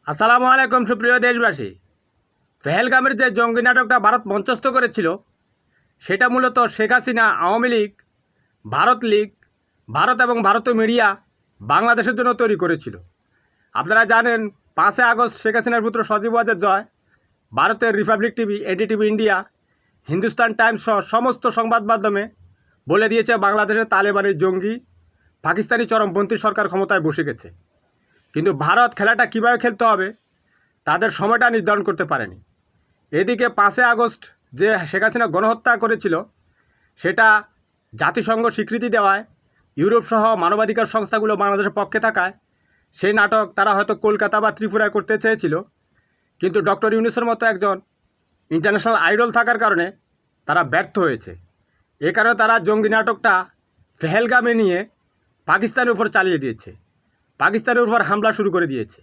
আসসালামু আলাইকুম সুপ্রিয় দেশবাসী। পেহেলগামের যে জঙ্গি নাটকটা ভারত মঞ্চস্থ করেছিল সেটা মূলত শেখ হাসিনা, আওয়ামী লীগ, ভারত লীগ, ভারত এবং ভারতীয় মিডিয়া বাংলাদেশের জন্য তৈরি করেছিল। আপনারা জানেন 5 আগস্ট শেখ হাসিনার পুত্র সজীব ওয়াজেদ জয় ভারতের Republic TV, NDTV India, Hindustan Times সহ সমস্ত সংবাদ মাধ্যমে বলে দিয়েছে বাংলাদেশের তালেবানি জঙ্গি পাকিস্তানি চরমপন্থী সরকার ক্ষমতায় বসে গেছে। কিন্তু ভারত খেলাটা কীভাবে খেলতে হবে তাদের সময়টা নির্ধারণ করতে পারেনি। এদিকে 5 আগস্ট যে শেখ হাসিনা গণহত্যা করেছিল সেটা জাতিসংঘ স্বীকৃতি দেওয়ায়, ইউরোপ সহ মানবাধিকার সংস্থাগুলো বাংলাদেশের পক্ষে থাকায় সেই নাটক তারা হয়তো কলকাতা বা ত্রিপুরায় করতে চেয়েছিল, কিন্তু ডক্টর ইউনূসের মতো একজন ইন্টারন্যাশনাল আইডল থাকার কারণে তারা ব্যর্থ হয়েছে। এ কারণে তারা জঙ্গি নাটকটা পেহেলগামে নিয়ে পাকিস্তানের উপর চালিয়ে দিয়েছে, পাকিস্তানের উপর হামলা শুরু করে দিয়েছে।